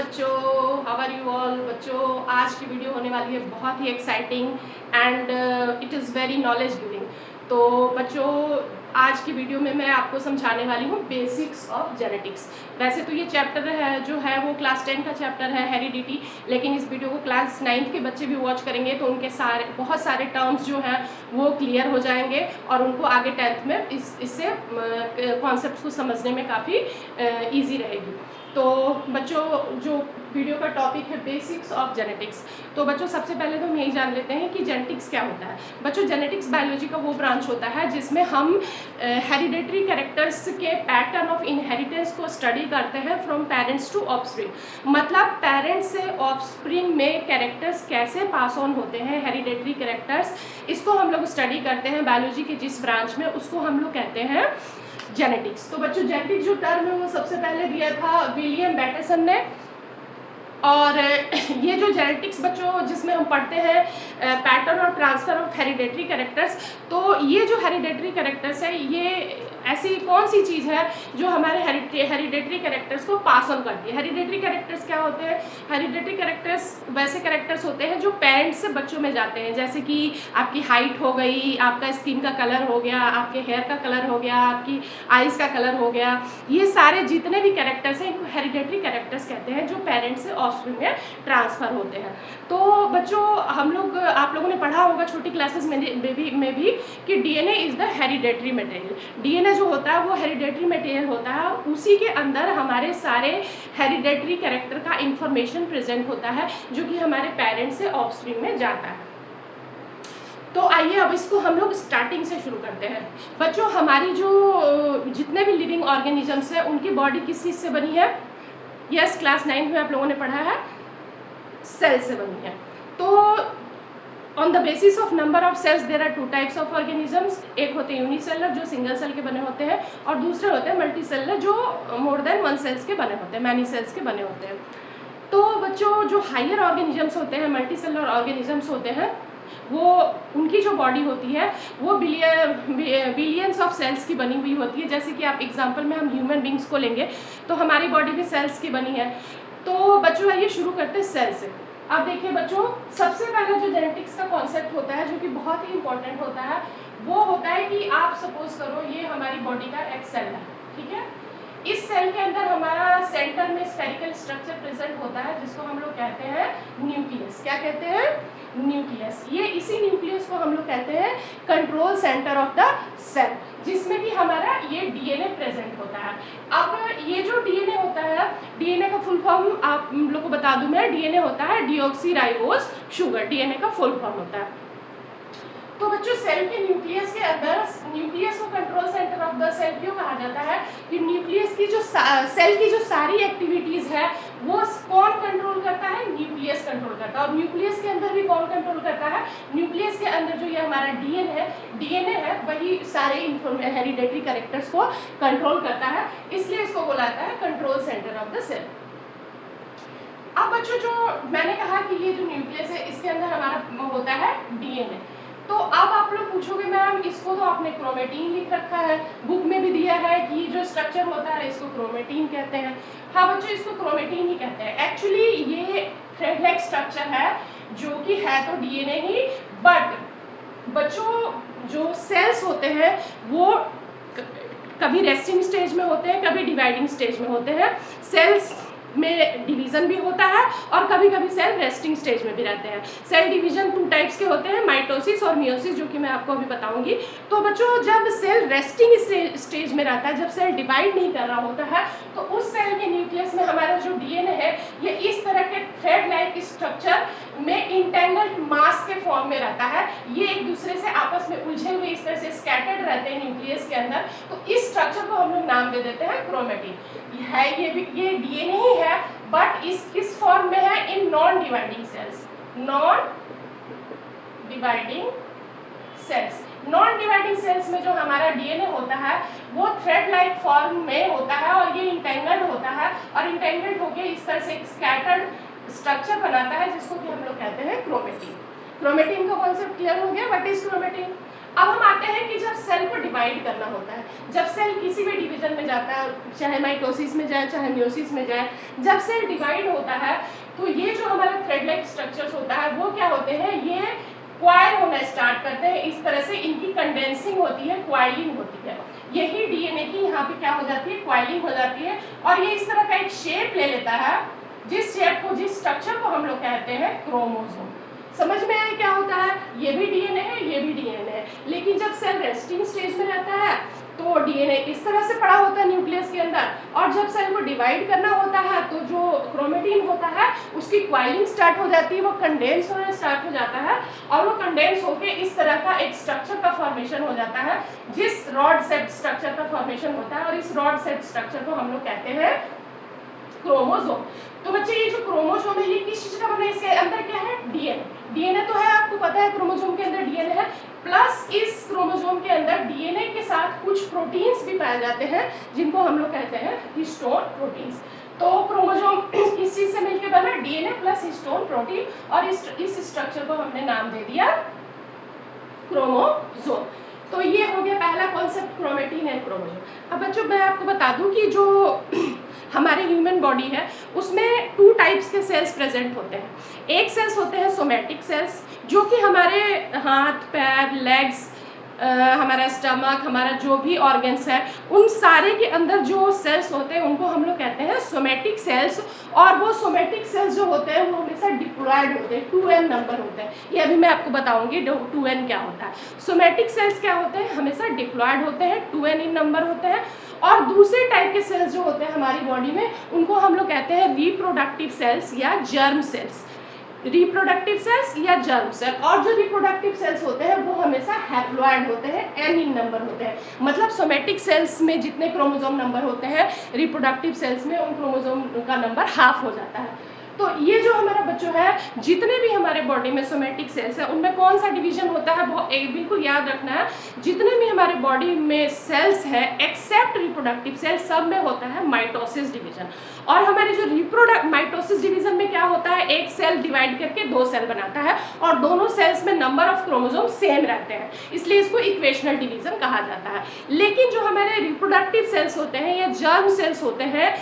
बच्चों, how are you all. बच्चों, आज की वीडियो होने वाली है बहुत ही exciting and it is very knowledge giving. तो बच्चों, आज की वीडियो में मैं आपको समझाने वाली हूँ बेसिक्स ऑफ जेनेटिक्स। वैसे तो ये चैप्टर है जो है वो क्लास 10 का चैप्टर है हेरिडिटी, लेकिन इस वीडियो को क्लास 9 के बच्चे भी वॉच करेंगे तो उनके बहुत सारे टर्म्स जो हैं वो क्लियर हो जाएंगे और उनको आगे 10th में इससे कॉन्सेप्ट्स को समझने में काफ़ी ईजी रहेगी। तो बच्चों, जो वीडियो का टॉपिक है बेसिक्स ऑफ जेनेटिक्स, तो बच्चों सबसे पहले तो हम यही जान लेते हैं कि जेनेटिक्स क्या होता है। बच्चों, जेनेटिक्स बायोलॉजी का वो ब्रांच होता है जिसमें हम हेरिडेटरी कैरेक्टर्स के पैटर्न ऑफ इनहेरिटेंस को स्टडी करते हैं फ्रॉम पेरेंट्स टू ऑफस्प्रिंग। मतलब पेरेंट्स से ऑफस्प्रिंग में कैरेक्टर्स कैसे पास ऑन होते हैं, हेरिडेटरी कैरेक्टर्स, इसको हम लोग स्टडी करते हैं बायोलॉजी के जिस ब्रांच में, उसको हम लोग कहते हैं जेनेटिक्स। तो बच्चों, जेनेटिक्स जो टर्म है वो सबसे पहले दिया था विलियम बैटेसन ने। और ये जो जेनेटिक्स बच्चों जिसमें हम पढ़ते हैं पैटर्न और ट्रांसफर ऑफ हेरिडेटरी कैरेक्टर्स, तो ये जो हेरिडेटरी कैरेक्टर्स है ये ऐसी कौन सी चीज़ है जो हमारे हेरिडेटरी कैरेक्टर्स को पास ऑन करती है। हेरिडेटरी कैरेक्टर्स क्या होते हैं? हेरिडेटरी कैरेक्टर्स वैसे कैरेक्टर्स होते हैं जो पेरेंट्स से बच्चों में जाते हैं, जैसे कि आपकी हाइट हो गई, आपका स्किन का कलर हो गया, आपके हेयर का कलर हो गया, आपकी आइज़ का कलर हो गया। ये सारे जितने भी कैरेक्टर्स हैं इनको हेरिडेटरी कैरेक्टर्स कहते हैं जो पेरेंट्स से ऑफस्प्रिंग में ट्रांसफ़र होते हैं। तो बच्चों, आप लोगों ने पढ़ा होगा छोटी क्लासेस में भी कि DNA is the hereditary material. DNA जो होता है वो हेरिडेटरी मटेरियल होता है, उसी के अंदर हमारे सारे हेरिडेटरी कैरेक्टर का इंफॉर्मेशन प्रेजेंट होता है जो कि हमारे पेरेंट्स से ऑफस्प्रिंग में जाता है। तो आइए अब इसको हम लोग स्टार्टिंग से शुरू करते हैं। बच्चों, हमारी जो जितने भी लिविंग ऑर्गेनिजम्स हैं उनकी बॉडी किस चीज़ से बनी है? यस, क्लास 9 में आप लोगों ने पढ़ा है, सेल से बनी है। तो on the basis of number of cells there are 2 types of organisms. एक होते हैं यूनिसेलर जो सिंगल सेल के बने होते हैं, और दूसरे होते हैं मल्टीसेलर जो मोर देन 1 सेल्स के बने होते हैं, मैनी सेल्स के बने होते हैं। तो बच्चों, जो हायर ऑर्गेनिजम्स होते हैं, मल्टीसेलर ऑर्गेनिजम्स होते हैं, वो उनकी जो बॉडी होती है वो बिलियंस ऑफ सेल्स की बनी हुई होती है। जैसे कि आप एग्जांपल में हम ह्यूमन बींग्स को लेंगे तो हमारी बॉडी भी सेल्स की बनी है। तो बच्चों आइए शुरू करते हैं सेल से। अब देखिए बच्चों, सबसे पहला जो जेनेटिक्स का कॉन्सेप्ट होता है जो कि बहुत ही इंपॉर्टेंट होता है, वो होता है कि आप सपोज करो ये हमारी बॉडी का एक सेल है, ठीक है। इस सेल के अंदर हमारा सेंटर में स्फेरिकल स्ट्रक्चर प्रेजेंट होता है जिसको हम लोग कहते हैं न्यूक्लियस। क्या कहते हैं? न्यूक्लियस। ये इसी न्यूक्लियस को हम लोग कहते हैं control centre of the cell, जिसमें कि हमारा ये डीएनए प्रेजेंट होता है। अब ये जो डीएनए होता है, डीएनए का फुल फॉर्म आप लोग को बता दूं मैं, डीएनए होता है डीऑक्सीराइबोज शुगर, डीएनए का फुल फॉर्म होता है। तो बच्चों, सेल के न्यूक्लियस के अंदर, न्यूक्लियस को control centre of the cell क्यों कहा जाता है? कि न्यूक्लियस की जो सेल की जो सारी एक्टिविटीज है वो कौन कंट्रोल करता है? न्यूक्लियस कंट्रोल करता है। और न्यूक्लियस के अंदर भी कौन कंट्रोल करता है? न्यूक्लियस के अंदर जो ये हमारा डीएनए है वही सारे हेरिडेटरी कैरेक्टर्स को कंट्रोल करता है, इसलिए इसको बोला जाता है control centre of the cell. अब बच्चों, जो मैंने कहा कि ये जो न्यूक्लियस है इसके अंदर हमारा होता है डीएनए। तो अब आप लोग पूछोगे मैम इसको तो आपने क्रोमेटिन लिख रखा है, बुक में भी दिया है कि जो स्ट्रक्चर होता है इसको क्रोमेटिन कहते हैं। हाँ बच्चों, इसको क्रोमेटिन ही कहते हैं। एक्चुअली ये थ्रेड लाइक स्ट्रक्चर है जो कि है तो डीएनए ही, बट बच्चों जो सेल्स होते हैं वो कभी रेस्टिंग स्टेज में होते हैं, कभी डिवाइडिंग स्टेज में होते हैं। सेल्स में डिवीजन भी होता है और कभी कभी सेल रेस्टिंग स्टेज में भी रहते हैं। सेल डिवीजन 2 टाइप्स के होते हैं, माइटोसिस और मियोसिस, जो कि मैं आपको अभी बताऊंगी। तो बच्चों, जब सेल रेस्टिंग स्टेज में रहता है, जब सेल डिवाइड नहीं कर रहा होता है, तो उस सेल के न्यूक्लियस में हमारा जो डीएनए है ये इस तरह के थ्रेड लाइक स्ट्रक्चर में इंटेंगल्ड मास के फॉर्म में रहता है। ये एक दूसरे से आपस में उलझे हुए इस तरह से स्कैटर्ड रहते हैं न्यूक्लियस के अंदर। तो इस स्ट्रक्चर को हम लोग नाम दे देते हैं क्रोमेटिन। ये डीएनए ही है, बट किस फॉर्म में है? In non dividing cells. Non dividing cells, non dividing cells में जो हमारा डीएनए होता है वो थ्रेड लाइक फॉर्म में होता है और ये इंटेंगल्ड होता है, और इंटेंगल्ड होकर इस तरह से एक स्कैटर्ड स्ट्रक्चर बनाता है जिसको कि हम लोग कहते हैं क्रोमेटिन। क्रोमेटिन का कॉन्सेप्ट क्लियर हो गया? What is chromatin? अब हम आते हैं कि जब सेल को डिवाइड करना होता है, जब सेल किसी भी डिवीजन में जाता है, चाहे माइटोसिस में जाए चाहे म्योसिस में जाए, जब सेल डिवाइड होता है तो ये जो हमारा थ्रेड लाइक स्ट्रक्चर्स होता है वो क्या होते हैं, ये क्वाइल होना स्टार्ट करते हैं। इस तरह से इनकी कंडेंसिंग होती है, क्वाइलिंग होती है। यही डीएनए की यहाँ पे क्या हो जाती है, क्वाइलिंग हो जाती है और ये इस तरह का एक शेप ले लेता है, जिस शेप को, जिस स्ट्रक्चर को हम लोग कहते हैं क्रोमोसोम। समझ में आया क्या होता है, ये भी डीएनए है, ये भी डीएनए है। लेकिन जब सेल रेस्टिंग स्टेज में रहता है तो डीएनए इस तरह से पड़ा होता है न्यूक्लियस के अंदर, और जब सेल को डिवाइड करना होता है तो जो क्रोमेटिन होता है उसकी क्वाइलिंग स्टार्ट हो जाती है, वो कंडेंस होना स्टार्ट हो जाता है और वो कंडेंस होके इस तरह का एक स्ट्रक्चर का फॉर्मेशन हो जाता है, जिस रॉड सेप्ट स्ट्रक्चर का फॉर्मेशन होता है, और इस रॉड सेप्ट स्ट्रक्चर को हम लोग कहते हैं क्रोमोसोम। तो बच्चे ये जो क्रोमोसोम है ये किस चीज का बना है, इसके अंदर क्या है, डीएनए। डीएनए तो है, आपको पता है क्रोमोसोम के अंदर डीएनए है, प्लस इस क्रोमोसोम के अंदर डीएनए के साथ कुछ प्रोटीन्स भी पाए जाते हैं जिनको हम लोग कहते हैं हिस्टोन प्रोटीन्स। तो क्रोमोसोम किस चीज से मिलकर बना, डीएनए प्लस हिस्टोन प्रोटीन, और इस स्ट्रक्चर को हमने नाम दे दिया क्रोमोसोम। तो ये हो गया पहला कॉन्सेप्ट, क्रोमेटिन एंड क्रोमोसोम। अब बच्चों मैं आपको बता दूं कि जो हमारे ह्यूमन बॉडी है उसमें 2 टाइप्स के सेल्स प्रेजेंट होते हैं। एक सेल्स होते हैं सोमैटिक सेल्स, जो कि हमारे हाथ, पैर, लेग्स, हमारा स्टमक, हमारा जो भी ऑर्गन्स है उन सारे के अंदर जो सेल्स होते हैं उनको हम लोग कहते हैं सोमैटिक सेल्स। और वो सोमैटिक सेल्स जो होते हैं वो हमेशा डिप्लॉयड होते हैं, 2n नंबर होते हैं। ये अभी मैं आपको बताऊंगी 2n क्या होता है। सोमैटिक सेल्स क्या होते हैं, हमेशा डिप्लॉयड होते हैं, 2n इन नंबर होते हैं। और दूसरे टाइप के सेल्स जो होते हैं हमारी बॉडी में उनको हम लोग कहते हैं रिप्रोडक्टिव सेल्स या जर्म सेल्स, रिप्रोडक्टिव सेल्स या जर्म सेल। और जो रिप्रोडक्टिव सेल्स होते हैं वो हमेशा हैप्लॉइड होते हैं, n इन नंबर होते हैं। मतलब सोमैटिक सेल्स में जितने क्रोमोसोम नंबर होते हैं, रिप्रोडक्टिव सेल्स में उन क्रोमोसोम का नंबर हाफ हो जाता है। तो ये जो हमारा बच्चों है, जितने भी हमारे बॉडी में सोमैटिक सेल्स है उनमें कौन सा डिवीजन होता है, वो एक बिल्कुल याद रखना है। जितने भी हमारे बॉडी में सेल्स है एक्सेप्ट रिप्रोडक्टिव सेल्स, सब में होता है माइटोसिस डिवीजन। और हमारे जो माइटोसिस डिवीजन में क्या होता है, एक सेल डिवाइड करके 2 सेल बनाता है और दोनों सेल्स में नंबर ऑफ क्रोमोसोम सेम रहते हैं, इसलिए इसको इक्वेशनल डिवीजन कहा जाता है। लेकिन जो हमारे रिप्रोडक्टिव सेल्स होते हैं या जर्म सेल्स होते हैं,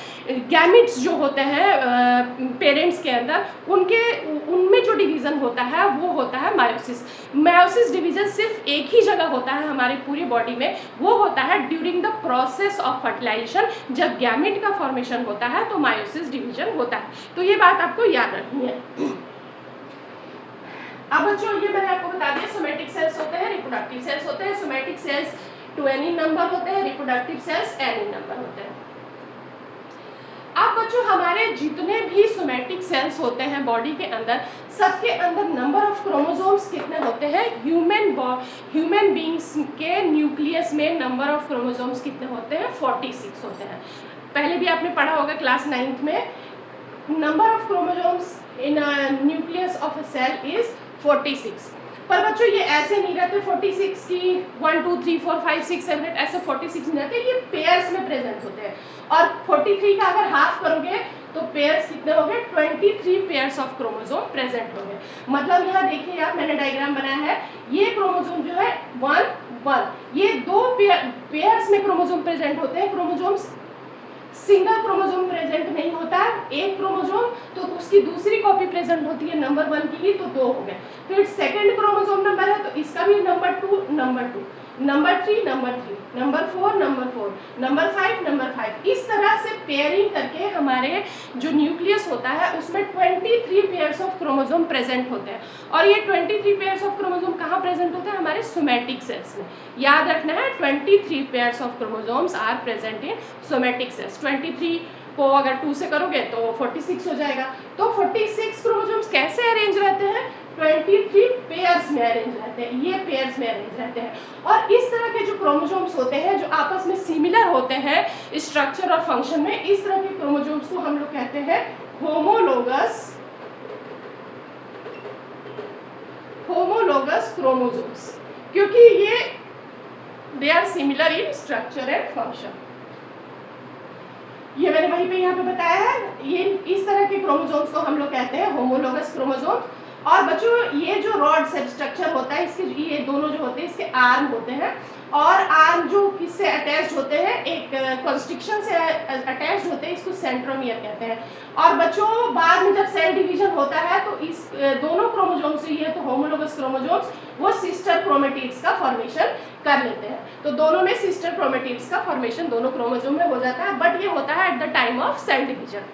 गैमिट्स जो होते हैं पेरेंट्स के अंदर, उनमें जो डिवीज़न होता है वो होता है मायोसिस। मायोसिस डिवीज़न सिर्फ एक ही जगह होता है हमारी पूरी बॉडी में, वो होता है during the process of fertilisation. जब गैमिट का फॉर्मेशन होता है तो मायोसिस डिवीज़न होता है। तो ये बात आपको याद रखनी है। अब बच्चों ये मैंने आपको बता दिया, सोमैटिक सेल्स होते हैं, रिप्रोडक्टिव सेल्स होते हैं। सोमैटिक सेल्स 2n इन नंबर होते हैं, रिप्रोडक्टिव सेल्स n इन नंबर होते हैं। अब बच्चों हमारे जितने भी सोमैटिक सेल्स होते हैं बॉडी के अंदर, सबके अंदर नंबर ऑफ क्रोमोसोम्स कितने होते हैं, ह्यूमन बींग्स के न्यूक्लियस में नंबर ऑफ क्रोमोसोम्स कितने होते हैं, 46 होते हैं। पहले भी आपने पढ़ा होगा क्लास 9th में, number of chromosomes in nucleus of a cell is 46। पर बच्चों ये ऐसे नहीं रहते 46 की 1 2 3 4 5 6 7 8 ऐसे 46 नहीं रहते, ये पेयर्स में प्रेजेंट होते हैं। और 43 का अगर हाफ करोगे तो पेयर्स कितने हो गए, 23 पेयर्स ऑफ क्रोमोसोम प्रेजेंट हो गए। मतलब यहाँ देखिए आप, मैंने डायग्राम बनाया है, ये क्रोमोसोम जो है 1 1, ये 2 पेयर्स में क्रोमोसोम प्रेजेंट होते हैं। क्रोमोसोम्स सिंगल क्रोमोसोम प्रेजेंट नहीं होता है, एक क्रोमोसोम तो उसकी दूसरी कॉपी प्रेजेंट होती है नंबर 1 की ही, तो 2 हो गए। फिर सेकंड क्रोमोसोम नंबर है तो इसका भी number 2 number 2, number 3 number 3, number 4 number 4, number 5 number 5। इस तरह से पेयरिंग करके हमारे जो न्यूक्लियस होता है उसमें 23 पेयर्स ऑफ क्रोमोसोम प्रेजेंट होते हैं। और ये 23 पेयर्स ऑफ क्रोमोसोम कहाँ प्रेजेंट होते हैं, हमारे सोमैटिक सेल्स में। याद रखना है 23 pairs of chromosomes are present in somatic cells. 23 को अगर 2 से करोगे तो 46 हो जाएगा। तो 46 क्रोमोसोम्स कैसे अरेंज रहते हैं, 23 पेयर्स में अरेंज रहते हैं, ये पेयर्स में अरेंज रहते हैं। और इस तरह के जो क्रोमोसोम्स होते हैं जो आपस में सिमिलर होते हैं स्ट्रक्चर और फंक्शन में, इस तरह के क्रोमोसोम्स को हम लोग कहते हैं होमोलोगस क्रोमोसोम्स, क्योंकि ये they are similar in structure and function. ये मैंने वहीं पे यहाँ पे बताया है, ये इस तरह के क्रोमोसोम्स को हम लोग कहते हैं होमोलोगस क्रोमोसोम्स। और बच्चों ये जो रॉड सेल स्ट्रक्चर होता है, इसके ये दोनों जो होते हैं इसके आर्म होते हैं, और आर्म जो किससे अटैच्ड होते हैं, एक कॉन्स्ट्रिक्शन से अटैच्ड होते हैं, इसको सेंट्रोमियर कहते हैं। और बच्चों बाद में जब सेल डिवीजन होता है तो इस दोनों क्रोमोसोम से, ये तो होमोलोगस क्रोमोसोम्स, वो सिस्टर क्रोमेटिड्स का फॉर्मेशन कर लेते हैं। तो दोनों में सिस्टर क्रोमेटिड्स का फॉर्मेशन दोनों क्रोमोसोम में हो जाता है, बट ये होता है at the time of cell division.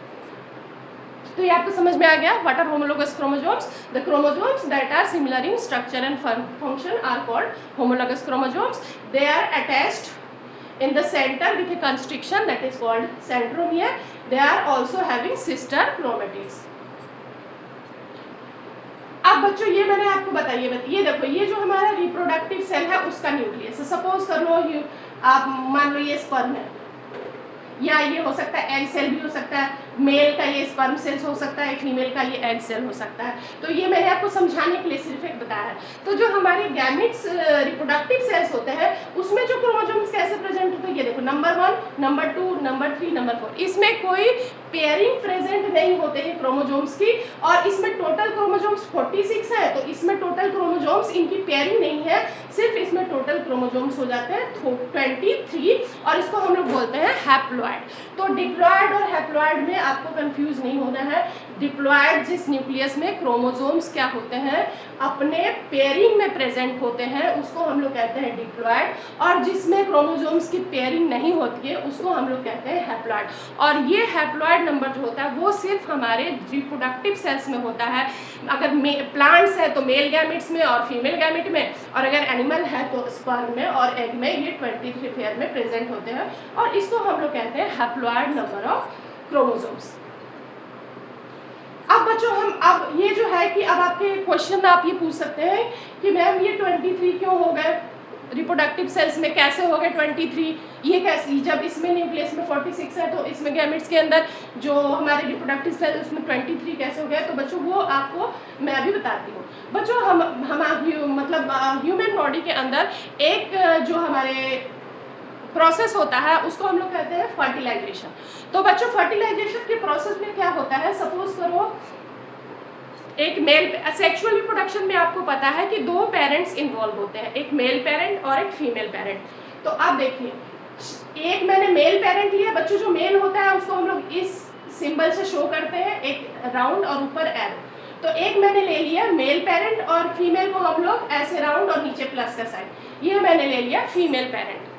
तो ये आपको समझ में आ गया what are homologous chromosomes. The chromosomes that are similar in structure and function are called homologous chromosomes. They are attached in the center with a constriction that is called centromere. They are also having sister chromatids. अब बच्चों ये मैंने आपको बताइए, ये देखो, ये जो हमारा रिप्रोडक्टिव सेल है उसका न्यूक्लियस है। सपोज कर लो आप मान लो ये स्पर्म है, या ये हो सकता है एग सेल भी हो सकता है, मेल का ये स्पर्म सेल्स हो सकता है, फीमेल का ये एग सेल हो सकता है। तो ये मैंने आपको समझाने के लिए सिर्फ एक बताया है। तो जो हमारे गैमेट्स रिप्रोडक्टिव सेल्स होते हैं उसमें जो क्रोमोसोम्स कैसे प्रेजेंट होते हैं, ये देखो नंबर 1, नंबर 2, नंबर 3, नंबर 4, इसमें कोई पेयरिंग प्रेजेंट नहीं होते हैं क्रोमोसोम्स की। और इसमें टोटल क्रोमोसोम्स 46 है, तो इसमें टोटल क्रोमोसोम्स इनकी पेयरिंग नहीं है, सिर्फ इसमें टोटल क्रोमोसोम्स हो जाते हैं 23, और इसको हम लोग बोलते हैं हैप्लॉइड। तो डिप्लॉइड और हैप्लॉइड में आपको कंफ्यूज नहीं होना है। डिप्लॉइड जिस न्यूक्लियस में क्रोमोसोम्स क्या होते हैं, अपने पेयरिंग में प्रेजेंट होते हैं, उसको हम लोग कहते हैं डिप्लॉइड। और जिसमें क्रोमोसोम्स की पेयरिंग नहीं होती है उसको हम लोग कहते हैं हैप्लॉइड। और ये हैप्लॉइड नंबर जो होता है वो सिर्फ हमारे रिप्रोडक्टिव सेल्स में होता है। अगर प्लांट्स है तो मेल गैमेट्स में और फीमेल गैमेट में, और अगर एनिमल है तो स्पर्म में और एग में, ये 23 पेयर में प्रेजेंट होते हैं, और इसको हम लोग कहते हैं हैप्लॉइड नंबर ऑफ क्रोमोसोम्स। अब बच्चों हम अब ये जो है कि अब आपके क्वेश्चन आप ये पूछ सकते हैं कि मैम ये 23 क्यों हो गए, रिप्रोडक्टिव सेल्स में कैसे हो गए 23, ये कैसे, जब इसमें न्यूक्लियस में 46 है तो इसमें गैमेट्स के अंदर जो हमारे रिप्रोडक्टिव सेल्स उसमें 23 कैसे हो गए। तो बच्चों वो आपको मैं अभी बताती हूँ। बच्चों हम मतलब ह्यूमन बॉडी के अंदर एक जो हमारे प्रोसेस होता है उसको हम लोग कहते हैं फर्टिलाइजेशन। तो बच्चों फर्टिलाइजेशन के प्रोसेस में क्या होता है, सपोज करो एक मेल सेक्सुअल रिप्रोडक्शन में आपको पता है कि 2 पेरेंट्स इन्वॉल्व होते हैं, एक मेल पेरेंट और एक फीमेल पेरेंट। तो आप देखिए, एक मैंने मेल पेरेंट लिया बच्चों, जो मेल होता है उसको हम लोग इस सिंबल से शो करते हैं, एक राउंड और ऊपर एरो। तो एक मैंने ले लिया मेल पेरेंट, और फीमेल को हम लोग ऐसे राउंड और नीचे प्लस का साइन, ये मैंने ले लिया फीमेल पेरेंट।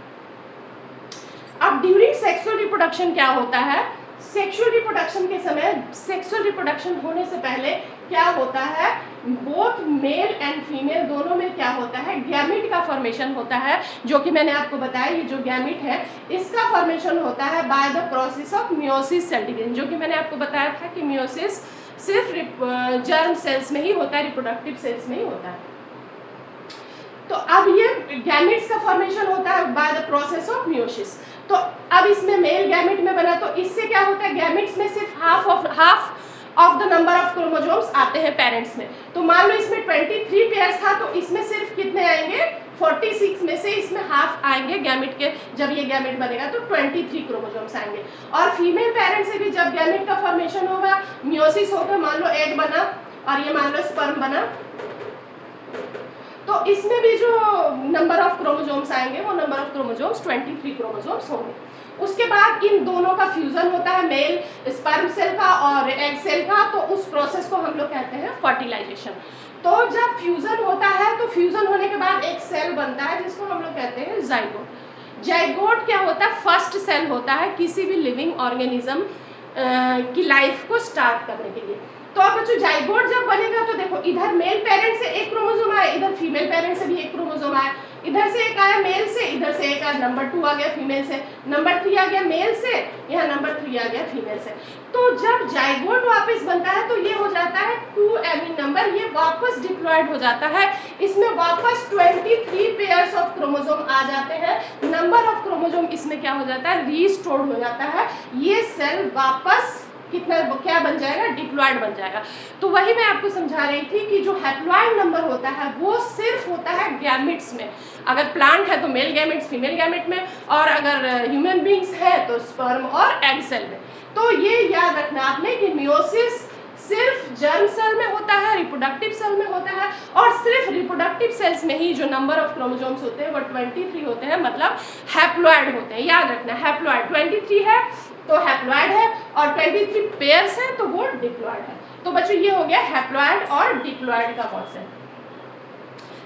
अब ड्यूरिंग सेक्सुअल रिप्रोडक्शन क्या होता है, सेक्सुअल रिप्रोडक्शन के समय, सेक्सुअल रिप्रोडक्शन होने से पहले क्या होता है, बोथ मेल एंड फीमेल दोनों में क्या होता है, गैमेट का फॉर्मेशन होता है, जो कि मैंने आपको बताया ये जो गैमेट है इसका फॉर्मेशन होता है by the process of meiosis cell division, जो कि मैंने आपको बताया था कि मियोसिस सिर्फ जर्म सेल्स में ही होता है, रिप्रोडक्टिव सेल्स में ही होता है। तो अब ये गैमेट्स का फॉर्मेशन होता है by the process of meiosis. तो अब इसमें मेल गैमेट में बना, तो इससे क्या होता है, गैमेट्स में सिर्फ half of the number of chromosomes आते हैं पेरेंट्स में। तो मान लो इसमें 23 पेयर्स था, तो इसमें सिर्फ कितने आएंगे, 46 में से इसमें हाफ आएंगे गैमेट के, जब ये गैमेट बनेगा तो 23 क्रोमोसोम्स आएंगे। और फीमेल पेरेंट से भी जब गैमेट का फॉर्मेशन होगा, मियोसिस होगा, मान लो एग बना और ये मान लो स्पर्म बना, तो इसमें भी जो नंबर ऑफ क्रोमोसोम्स आएंगे वो नंबर ऑफ क्रोमोसोम्स 23 क्रोमोसोम्स होंगे। उसके बाद इन दोनों का फ्यूजन होता है, मेल स्पर्म सेल का और एग सेल का, तो उस प्रोसेस को हम लोग कहते हैं फर्टिलाइजेशन। तो जब फ्यूजन होता है तो फ्यूजन होने के बाद एक सेल बनता है जिसको हम लोग कहते हैं जाइगोट। जाइगोट क्या होता है, फर्स्ट सेल होता है किसी भी लिविंग ऑर्गेनिज्म की लाइफ को स्टार्ट करने के लिए। तो अब बच्चों जाइगोट जब बनेगा तो देखो, इधर मेल पेरेंट से एक क्रोमोसोम आया, इधर फीमेल पेरेंट से भी एक क्रोमोसोम आया, इधर से एक आया मेल से, इधर से एक आया, नंबर 2 आ गया फीमेल से, नंबर 3 आ गया मेल से, यहाँ नंबर 3 आ गया फीमेल से। तो जब जाइगोट वापस बनता है तो ये हो जाता है 2 एमी नंबर, ये वापस डिप्लॉयड हो जाता है, इसमें वापस 23 पेयर्स ऑफ क्रोमोसोम आ जाते हैं, नंबर ऑफ क्रोमोसोम इसमें क्या हो जाता है, रीस्टोर्ड हो जाता है, ये सेल वापस कितना क्या बन जाएगा, डिप्लॉयड बन जाएगा। तो वही मैं आपको समझा रही थी कि जो हैप्लॉयड नंबर होता है वो सिर्फ होता है गैमेट्स में, अगर प्लांट है तो मेल गैमेट्स फीमेल गैमेट में, और अगर ह्यूमन बींग्स है तो स्पर्म और एग सेल में। तो ये याद रखना आपने कि मियोसिस सिर्फ जर्म सेल में होता है, रिप्रोडक्टिव सेल में होता है, और सिर्फ रिप्रोडक्टिव सेल्स में ही जो नंबर ऑफ क्रोमोसोम्स होते हैं वो 23 होते हैं, मतलब हैप्लॉइड होते हैं। याद रखना, हैप्लॉइड 23 है तो हैप्लॉइड है, और 23 पेयर्स है तो वो डिप्लॉइड है। तो बच्चों ये हो गया हैप्लॉइड और डिप्लॉइड का कॉन्सेप्ट।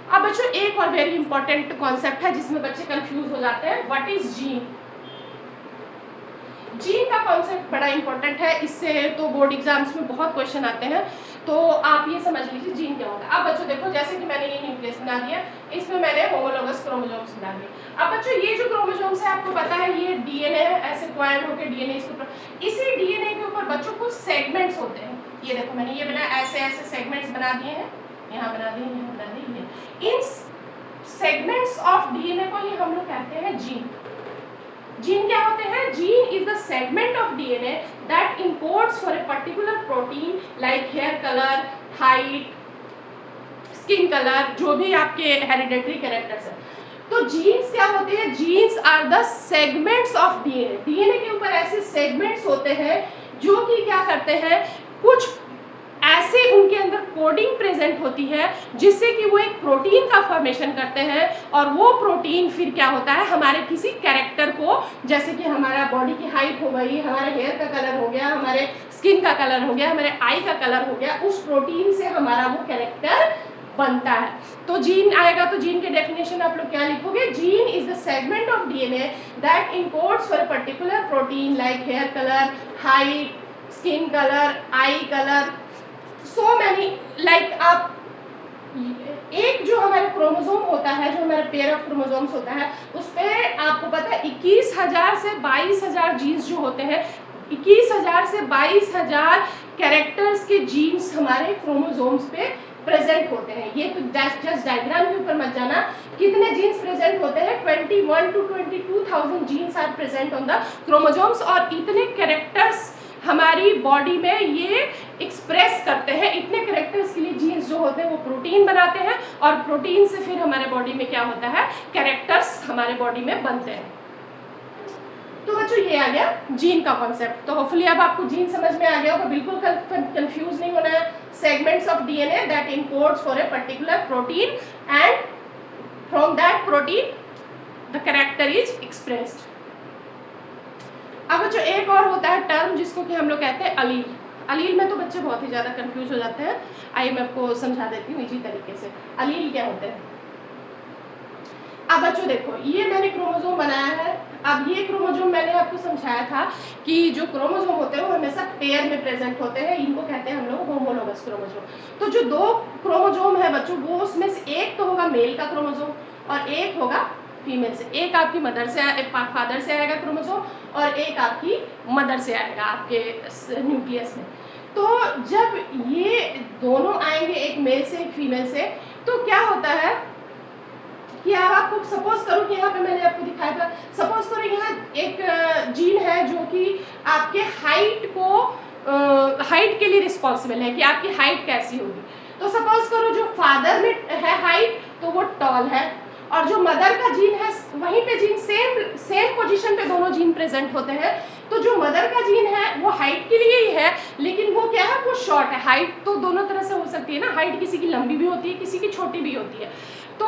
अब बच्चों एक और वेरी इंपॉर्टेंट कॉन्सेप्ट है जिसमें बच्चे कंफ्यूज हो जाते हैं, व्हाट इज जीन। जीन का कॉन्सेप्ट बड़ा इंपॉर्टेंट है, इससे तो बोर्ड एग्जाम्स में बहुत क्वेश्चन आते हैं, तो आप ये समझ लीजिए जीन क्या होता है। अब बच्चों देखो, जैसे कि मैंने ये न्यूक्लियस बना दिया, इसमें मैंने होमोलोगस क्रोमोसोम्स बना दिए। अब बच्चों ये जो क्रोमोसोम्स है आपको पता है ये डीएनए ऐसे क्वाइल्ड होकर डीएनए इसके ऊपर, इसी डीएनए के ऊपर बच्चों कुछ सेगमेंट्स होते हैं। ये देखो मैंने ये बनाया, ऐसे ऐसे सेगमेंट्स बना दिए हैं, यहाँ बना दिए, यहाँ बना दिए। इन सेगमेंट्स ऑफ डीएनए को ही हम लोग कहते हैं जीन। जीन क्या होते हैं? Gene is the segment of DNA that encodes for a particular protein like hair colour, height, skin colour, जो भी आपके हेरिडेटरी कैरेक्टर्स हैं। तो जीन्स क्या होते हैं? Genes are the segments of DNA. DNA के ऊपर ऐसे सेगमेंट्स होते हैं जो कि क्या करते हैं, कुछ ऐसे उनके अंदर कोडिंग प्रेजेंट होती है जिससे कि वो एक प्रोटीन का फॉर्मेशन करते हैं, और वो प्रोटीन फिर क्या होता है, हमारे किसी कैरेक्टर को, जैसे कि हमारा बॉडी की हाइट हो गई, हमारे हेयर का कलर हो गया, हमारे स्किन का कलर हो गया, हमारे आई का कलर हो गया, उस प्रोटीन से हमारा वो कैरेक्टर बनता है। तो जीन आएगा तो जीन के डेफिनेशन आप लोग क्या लिखोगे? Gene is the segment of DNA that encodes for a particular protein like hair colour, height, skin colour, eye colour, so many, like आप एक जो हमारे क्रोमोसोम होता है, जो हमारे पेयर ऑफ क्रोमोसोम्स होता है, उस पर आपको पता है 21,000 से 22,000 जीन्स जो होते हैं, 21,000 से 22,000 कैरेक्टर्स के जीन्स हमारे क्रोमोसोम्स पे प्रेजेंट होते हैं। ये तो जस्ट डायग्राम के ऊपर मत जाना, कितने जीन्स प्रेजेंट होते हैं, 21 to 22,000 genes are present on the chromosomes, और इतने कैरेक्टर्स हमारी बॉडी में ये एक्सप्रेस करते हैं। इतने कैरेक्टर्स के लिए जीन्स जो होते हैं वो प्रोटीन बनाते हैं, और प्रोटीन से फिर हमारे बॉडी में क्या होता है, कैरेक्टर्स हमारे बॉडी में बनते हैं। तो बच्चों ये आ गया जीन का कॉन्सेप्ट। तो होपफुली अब आपको जीन समझ में आ गया होगा, बिल्कुल कंफ्यूज नहीं होना है। Segments of DNA that encodes for a particular protein, and from that protein the character is expressed. अब बच्चों एक और होता है टर्म जिसको कि हम लोग कहते हैं अलील। अलील में तो बच्चे बहुत ही ज़्यादा कंफ्यूज हो जाते हैं, आइए मैं आपको समझा देती हूँ इसी तरीके से। अलील क्या होते हैं? अब बच्चों देखो, ये मैंने क्रोमोसोम बनाया है। अब ये क्रोमोसोम मैंने आपको समझाया था कि जो क्रोमोसोम होते हैं वो हमेशा पेयर में प्रेजेंट होते हैं, इनको कहते हैं हम लोग होमोलोगस क्रोमोसोम। तो जो दो क्रोमोसोम है बच्चों, वो उसमें से एक तो होगा मेल का क्रोमोसोम और एक होगा फीमेल से। एक आपकी मदर से, एक फादर से आएगा क्रोमोसोम, और एक आपकी मदर से आएगा आपके न्यूक्लियस में। तो जब ये दोनों आएंगे, एक मेल से एक फीमेल से, तो क्या होता है कि अब आपको सपोज करो कि यहाँ पे मैंने आपको दिखाया था, सपोज करो यहाँ एक जीन है जो कि आपके हाइट को हाइट के लिए रिस्पॉन्सिबल है कि आपकी हाइट कैसी होगी। तो सपोज करो जो फादर में है हाइट तो वो टॉल है, और जो मदर का जीन है वहीं पे जीन सेम पोजीशन पे दोनों जीन प्रेजेंट होते हैं। तो जो मदर का जीन है वो हाइट के लिए ही है, लेकिन वो क्या है, वो शॉर्ट है। हाइट तो दोनों तरह से हो सकती है ना, हाइट किसी की लंबी भी होती है, किसी की छोटी भी होती है। तो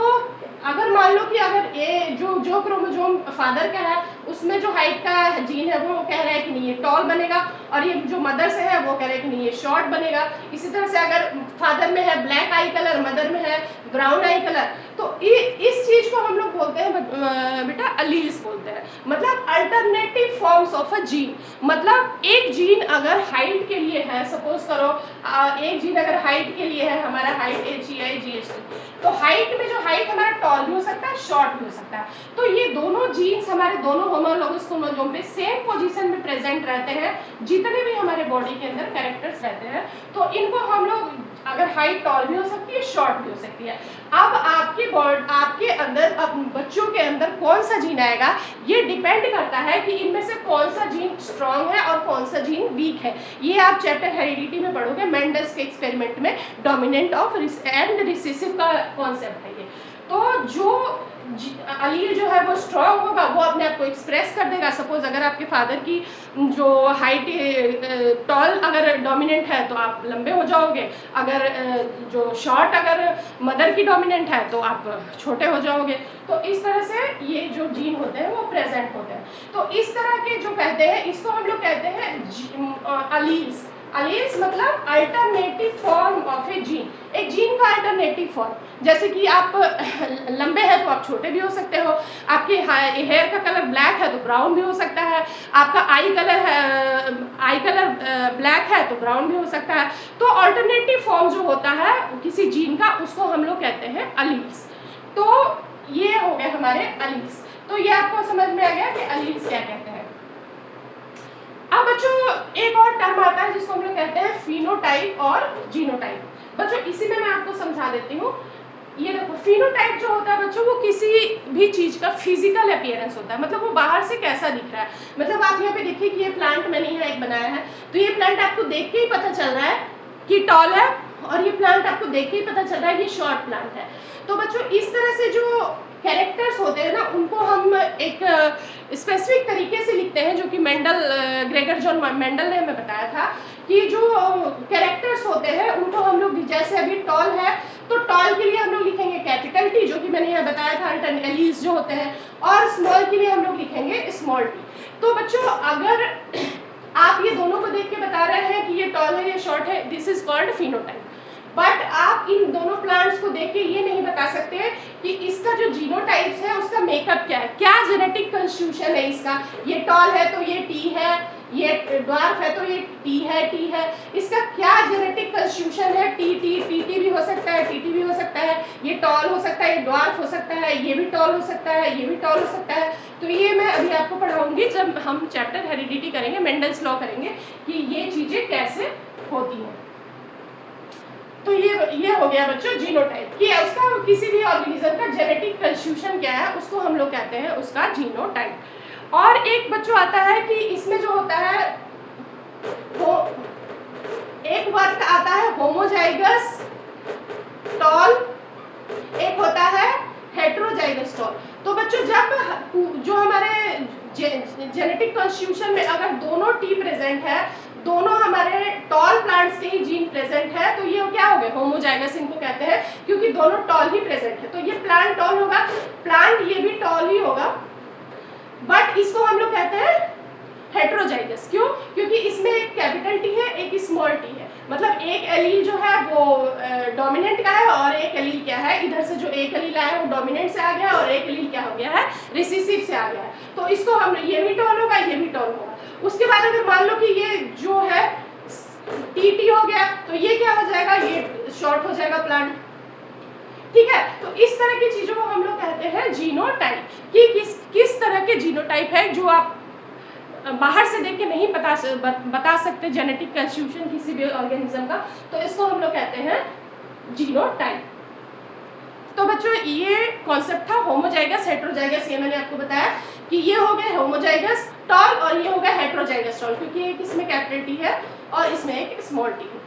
अगर मान लो कि अगर ये जो क्रोमोसोम फादर का है उसमें जो हाइट का जीन है वो कह रहा है कि नहीं ये टॉल बनेगा, और ये जो मदर से है वो कह रहा है कि नहीं ये शॉर्ट बनेगा। इसी तरह से अगर फादर में है ब्लैक आई कलर, मदर में है ब्राउन आई कलर, तो इस चीज को हम लोग बोलते हैं बेटा अलील्स बोलते हैं, मतलब alternative forms of a gene. मतलब एक जीन अगर हाइट के लिए है, सपोज करो एक जीन अगर हाइट के लिए है, हमारा हाइट HEIGHT, तो हाइट में जो हाइट हमारा टॉल भी हो सकता है, शॉर्ट भी हो सकता है। तो ये दोनों जीन्स हमारे दोनों होमोलोगस क्रोमोसोम पे सेम पोजीशन में प्रेजेंट रहते हैं, जितने भी हमारे बॉडी के अंदर कैरेक्टर्स रहते हैं। तो इनको हम लोग, अगर हाइट टॉल भी हो सकती है, शॉर्ट भी हो सकती है। अब आपके अंदर, अब बच्चों के अंदर कौन सा जीन आएगा, ये डिपेंड करता है कि इनमें से कौन सा जीन स्ट्रांग है और कौन सा जीन वीक है। ये आप चैप्टर हेरिडिटी में पढ़ोगे, मेंडल्स के एक्सपेरिमेंट में डोमिनेंट ऑफ एंड रिसेसिव का कॉन्सेप्ट है ये। तो जो अलील जो है वो स्ट्रॉन्ग होगा, वो अपने आप को एक्सप्रेस कर देगा। सपोज अगर आपके फादर की जो हाइट टॉल अगर डोमिनेंट है तो आप लंबे हो जाओगे, अगर जो शॉर्ट अगर मदर की डोमिनेंट है तो आप छोटे हो जाओगे। तो इस तरह से ये जो जीन होते हैं वो प्रेजेंट होते हैं। तो इस तरह के जो कहते हैं इसको हम लोग कहते हैं अलील्स। अलील्स मतलब alternative form of A gene, एक जीन का अल्टरनेटिव फॉर्म। जैसे कि आप लंबे हैं तो आप छोटे भी हो सकते हो, आपके हेयर का कलर ब्लैक है तो ब्राउन भी हो सकता है, आपका आई कलर ब्लैक है तो ब्राउन भी हो सकता है। तो अल्टरनेटिव फॉर्म जो होता है किसी जीन का उसको हम लोग कहते हैं अलील्स। तो ये हो गए हमारे अलील्स। तो ये आपको समझ में आ गया कि अलील्स क्या कहते हैं। अब बच्चों एक और टर्म आता है जिसको हम लोग कहते हैं फिनोटाइप और जीनोटाइप। बच्चों इसी में मैं आपको समझा देती हूँ। ये देखो, फिनोटाइप जो होता है बच्चों वो किसी भी चीज का फिजिकल अपीयरेंस होता है, मतलब वो बाहर से कैसा दिख रहा है। मतलब आप यहाँ पे देखिए कि ये प्लांट मैंने यहाँ एक बनाया है, तो ये प्लांट आपको देख के ही पता चल रहा है कि टॉल है, और ये प्लांट आपको देख के ही पता चल रहा है ये शॉर्ट प्लांट है। तो बच्चों इस तरह से जो कैरेक्टर्स होते हैं ना उनको हम एक स्पेसिफिक तरीके से लिखते हैं, जो कि ग्रेगर जॉन मेंडल ने हमें बताया था कि जो कैरेक्टर्स होते हैं उनको हम लोग, जैसे अभी टॉल है तो टॉल के लिए हम लोग लिखेंगे कैपिटल टी, जो कि मैंने यहाँ बताया था अल्टरनेटिव्स जो होते हैं, और स्मॉल के लिए हम लोग लिखेंगे स्मॉल टी। तो बच्चों अगर आप ये दोनों को देख के बता रहे हैं कि ये टॉल है ये शॉर्ट है, this is called phenotype. But आप इन दोनों प्लांट्स को देख के ये नहीं बता सकते कि इसका जो जीनोटाइप्स है उसका मेकअप क्या है, क्या जेनेटिक कंस्टिट्यूशन है इसका। ये टॉल है तो ये टी है, ये ड्वार्फ है तो ये टी है, इसका क्या जेनेटिक कंस्टिट्यूशन है। टी भी हो सकता है, टी भी हो सकता है, ये टॉल हो सकता है, ये ड्वार्फ हो सकता है, ये भी टॉल हो सकता है, ये भी टॉल हो सकता है। तो ये मैं अभी आपको पढ़ाऊंगी जब हम चैप्टर हेरिडिटी करेंगे, मेंडल्स लॉ करेंगे कि ये चीजें कैसे होती हैं। तो ये हो गया बच्चों जीनोटाइप कि उसका किसी भी ऑर्गेनिज्म का जेनेटिक कंस्टिट्यूशन क्या है उसको हम लोग कहते हैं उसका जीनोटाइप। और एक बच्चों आता है कि इसमें जो होता है वो एक वर्ग आता है होमोजाइगस टॉल, एक होता है हेटेरोजाइगस टॉल। तो बच्चों जब जो हमारे जेनेटिक कंस्टिट्यूशन में अगर दोनों टी प्रेजेंट है, दोनों हमारे टॉल प्लांट्स के ही जीन प्रेजेंट है, तो ये क्या हो गए होमोजाइगस इनको कहते हैं, क्योंकि दोनों टॉल ही प्रेजेंट है। तो ये प्लांट टॉल होगा, प्लांट ये भी टॉल ही होगा, बट इसको हम लोग कहते हैं हेटेरोजाइगस। क्यों? क्योंकि इसमें एक कैपिटल टी है एक स्मॉल टी है, मतलब एक एलील जो है वो डोमिनेंट का है और एक एलील क्या है, इधर से जो एक एलील आया वो डोमिनेंट से आ गया और एक एलील क्या हो गया है रिसेसिव से आ गया है। तो इसको हम ये भी टॉल होगा ये भी टॉल होगा। उसके बाद अगर मान लो कि ये जो है टी हो गया तो ये क्या हो जाएगा, ये शॉर्ट हो जाएगा प्लांट। ठीक है, तो इस तरह की चीजों को हम लोग कहते हैं जीनोटाइप, कि किस तरह के जीनोटाइप है जो आप बाहर से देख के नहीं बता सकते जेनेटिक कंस्टिट्यूशन किसी भी ऑर्गेनिज्म का, तो इसको हम लोग कहते हैं जीनोटाइप। तो बच्चों ये कॉन्सेप्ट था होमोजाइगस हेटेरोजाइगस, ये मैंने आपको बताया कि ये हो गया होमोजाइगस टॉल और ये हो गया हेटेरोजाइगस टॉल, क्योंकि एक इसमें कैपिटल टी है और इसमें एक स्मॉल टी है।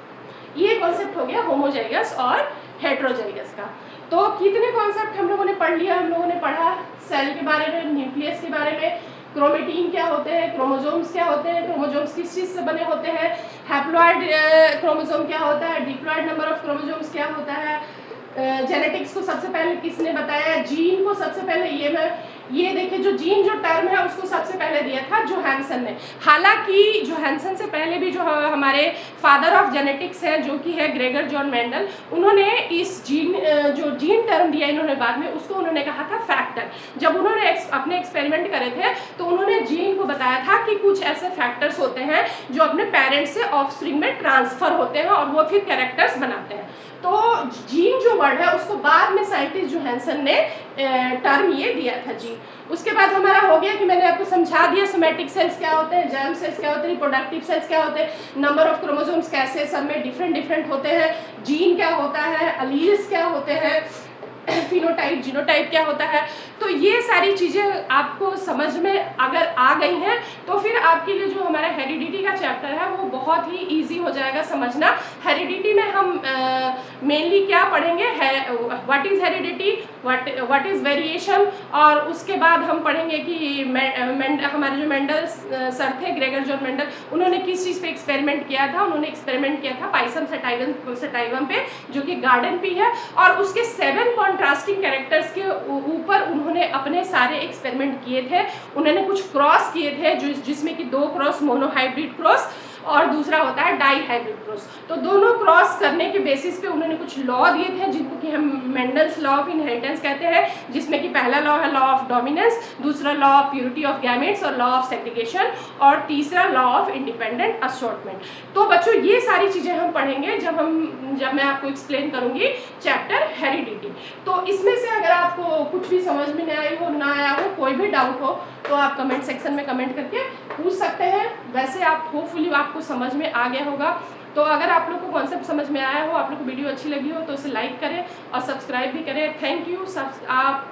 ये कॉन्सेप्ट हो गया होमोजाइगस और हेटेरोजाइगस का। तो कितने कॉन्सेप्ट हम लोगों ने पढ़ लिया, हम लोगों ने पढ़ा सेल के बारे में, न्यूक्लियस के बारे में, क्रोमेटीन क्या होते हैं, क्रोमोसोम्स क्या होते हैं, क्रोमोसोम्स किस चीज़ से बने होते हैं, हैप्लॉइड क्रोमोसोम क्या होता है, डिप्लॉइड नंबर ऑफ क्रोमोसोम्स क्या होता है, जेनेटिक्स को सबसे पहले किसने बताया, जीन को सबसे पहले ये देखिए जो जीन जो टर्म है उसको सबसे पहले दिया था जोहानसन ने। हालांकि जोहानसन से पहले भी जो हमारे फादर ऑफ जेनेटिक्स हैं जो कि है ग्रेगर जॉन मेंडल, उन्होंने इस जो जीन टर्म दिया इन्होंने बाद में, उसको उन्होंने कहा था फैक्टर। जब उन्होंने अपने एक्सपेरिमेंट करे थे तो उन्होंने जीन को बताया था कि कुछ ऐसे फैक्टर्स होते हैं जो अपने पेरेंट्स से ऑफस्प्रिंग में ट्रांसफर होते हैं और वो फिर कैरेक्टर्स बनाते हैं। तो जीन जो वर्ड है उसको बाद में साइंटिस्ट जोहानसन ने टर्म ये दिया था जीन। उसके बाद हमारा हो गया कि मैंने आपको समझा दिया सोमैटिक सेल्स क्या होते हैं, जर्म सेल्स क्या होते हैं, रिप्रोडक्टिव सेल्स क्या होते हैं, नंबर ऑफ क्रोमोसोम्स कैसे सब में डिफरेंट होते हैं, जीन क्या होता है, अलील्स क्या होते हैं, फिनोटाइप जीनोटाइप क्या होता है। तो ये सारी चीज़ें आपको समझ में अगर आ गई हैं तो फिर आपके लिए जो हमारा हेरिडिटी का चैप्टर है वो बहुत बहुत ही ईजी हो जाएगा समझना। हेरिडिटी में हम मेनली क्या पढ़ेंगे, what is heredity, what is variation, और उसके बाद हम पढ़ेंगे कि हमारे जो मेंडल सर थे, ग्रेगर जॉन मेंडल, उन्होंने किस चीज़ पे एक्सपेरिमेंट किया था। उन्होंने एक्सपेरिमेंट किया था पाइसम सटाइवम पे, जो कि गार्डन पी है, और उसके 7 कॉन्ट्रास्टिंग कैरेक्टर्स के ऊपर उन्होंने अपने सारे एक्सपेरिमेंट किए थे। उन्होंने कुछ क्रॉस किए थे जिसमें कि 2 क्रॉस मोनोहाइब्रिड क्रॉस और दूसरा होता है डाई हाइब्रिड क्रॉस। तो दोनों क्रॉस करने के बेसिस पे उन्होंने कुछ लॉ दिए थे जिनको कि हम मेंडल्स लॉ ऑफ इनहेरिटेंस कहते हैं, जिसमें कि पहला लॉ है लॉ ऑफ डोमिनेंस, दूसरा law of purity of gametes और लॉ ऑफ सेग्रीगेशन, और तीसरा लॉ ऑफ इंडिपेंडेंट असॉर्टमेंट। तो बच्चों ये सारी चीज़ें हम पढ़ेंगे जब मैं आपको एक्सप्लेन करूंगी चैप्टर हेरिडिटी। तो इसमें से अगर आपको कुछ भी समझ में नहीं आई हो, ना आया हो, कोई भी डाउट हो, तो आप कमेंट सेक्शन में कमेंट करके पूछ सकते हैं। वैसे आप होपफुली आपको समझ में आ गया होगा। तो अगर आप लोग को कॉन्सेप्ट समझ में आया हो, आप लोग को वीडियो अच्छी लगी हो, तो उसे लाइक करें और सब्सक्राइब भी करें। Thank you. आप